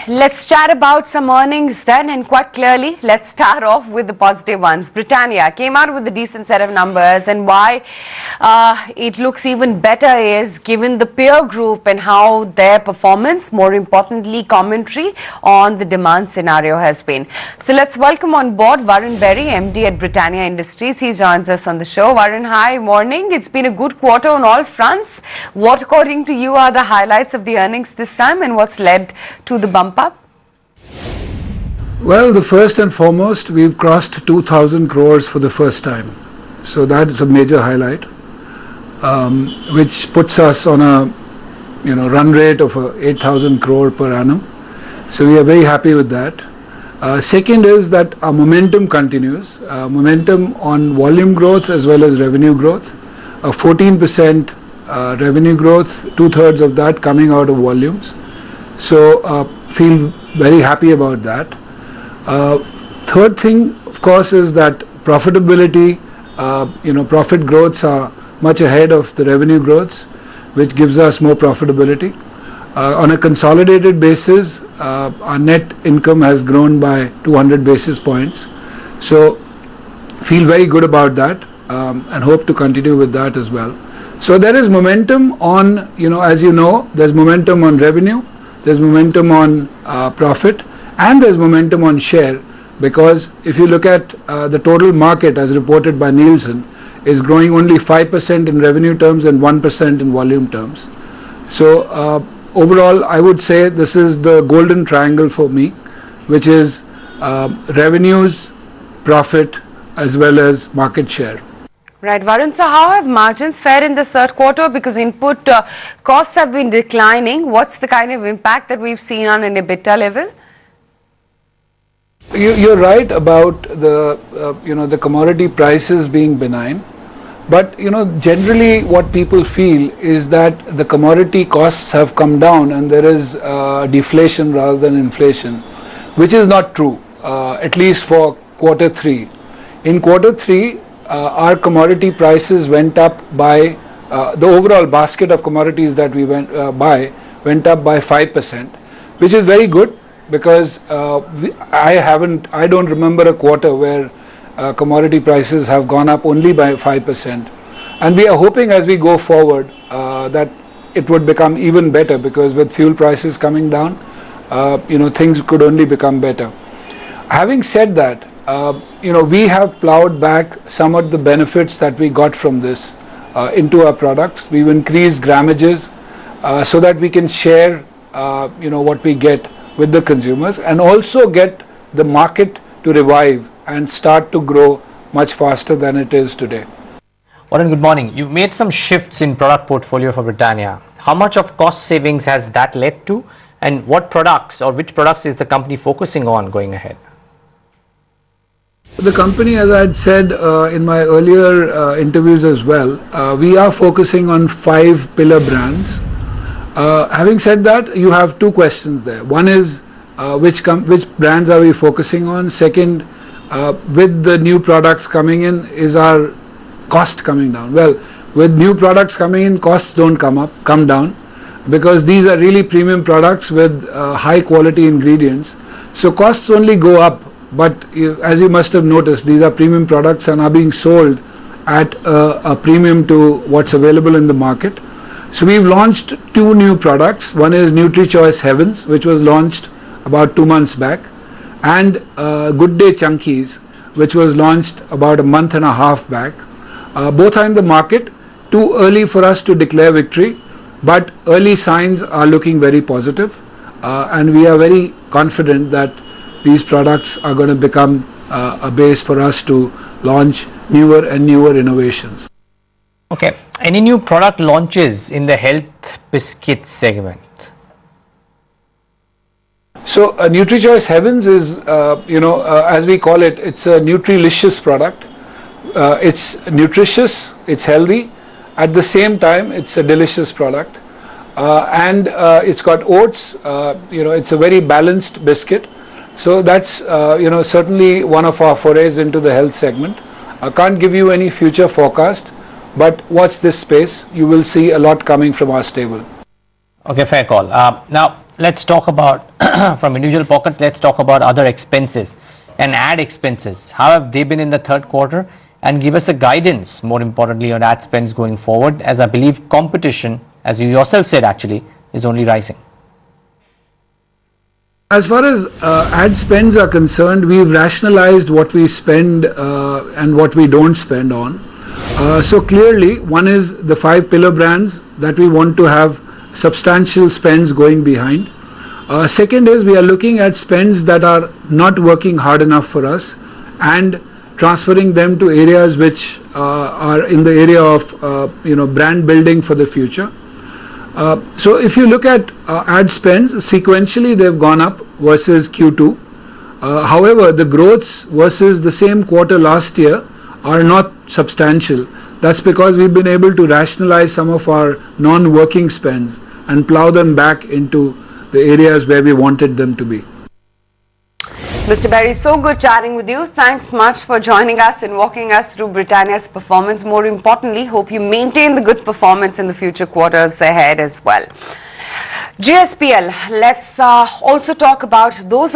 let's chat about some earnings then, and quite clearly, let's start off with the positive ones. Britannia came out with a decent set of numbers, and why it looks even better is given the peer group and how their performance, more importantly, commentary on the demand scenario has been. So let's welcome on board Varun Berry, MD at Britannia Industries. He joins us on the show. Varun, hi, morning. It's been a good quarter on all fronts. What, according to you, are the highlights of the earnings this time, and what's led to the bump up? Well, the first and foremost, we've crossed 2,000 crores for the first time. So that is a major highlight, which puts us on a run rate of 8,000 crore per annum. So we are very happy with that. Second is that our momentum continues, momentum on volume growth as well as revenue growth. 14% revenue growth, 2/3 of that coming out of volumes. So feel very happy about that. Third thing, of course, is that profitability, profit growths are much ahead of the revenue growths, which gives us more profitability. On a consolidated basis, our net income has grown by 200 basis points. So feel very good about that and hope to continue with that as well. So there is momentum on, as you know, there's momentum on revenue, there's momentum on profit, and there's momentum on share, because if you look at the total market as reported by Nielsen, is growing only 5% in revenue terms and 1% in volume terms. So overall, I would say this is the golden triangle for me, which is revenues, profit, as well as market share. Right, Varun. So how have margins fared in the third quarter? Because input costs have been declining. What's the kind of impact that we've seen on an EBITDA level? You're right about the the commodity prices being benign, but generally what people feel is that the commodity costs have come down and there is deflation rather than inflation, which is not true, at least for quarter 3. In quarter 3, our commodity prices went up by the overall basket of commodities that we went up by 5%, which is very good, because I don't remember a quarter where commodity prices have gone up only by 5%, and we are hoping as we go forward that it would become even better, because with fuel prices coming down, things could only become better. Having said that, we have plowed back some of the benefits that we got from this into our products. We've increased grammages so that we can share what we get with the consumers, and also get the market to revive and start to grow much faster than it is today. Varun, good morning. You've made some shifts in product portfolio for Britannia. How much of cost savings has that led to, and what products or which products is the company focusing on going ahead? The company, as I had said in my earlier interviews as well, we are focusing on 5 pillar brands. Having said that, you have 2 questions there. One is which brands are we focusing on? Second, with the new products coming in, is our cost coming down? Well, with new products coming in, costs don't come down, because these are really premium products with high quality ingredients. So costs only go up, but as you must have noticed, these are premium products and are being sold at a premium to what's available in the market. So we've launched 2 new products. One is NutriChoice Heavens, which was launched about 2 months back, and Good Day Chunkies, which was launched about a month and a half back. Both are in the market. Too early for us to declare victory, but early signs are looking very positive, and we are very confident that these products are going to become a base for us to launch newer and newer innovations. Okay. Any new product launches in the health biscuit segment? So NutriChoice Heavens is, as we call it, it's a Nutrilicious product. It's nutritious, it's healthy. At the same time, it's a delicious product. And it's got oats, it's a very balanced biscuit. So that's, certainly one of our forays into the health segment. I can't give you any future forecast, but watch this space. You will see a lot coming from our stable. Okay, fair call. Now, let's talk about from individual pockets. Let's talk about other expenses and ad expenses. How have they been in the third quarter? And give us a guidance, more importantly, on ad spends going forward, as I believe competition, as you yourself said, actually, is only rising. As far as ad spends are concerned, we've rationalized what we spend and what we don't spend on. So clearly, one is the 5 pillar brands that we want to have substantial spends going behind. Second is we are looking at spends that are not working hard enough for us and transferring them to areas which are in the area of brand building for the future. So if you look at ad spends, sequentially they've gone up versus Q2. However, the growths versus the same quarter last year are not substantial. That's because we've been able to rationalize some of our non-working spends and plow them back into the areas where we wanted them to be. Mr. Berry, so good chatting with you. Thanks much for joining us and walking us through Britannia's performance. More importantly, hope you maintain the good performance in the future quarters ahead as well. GSPL, let's also talk about those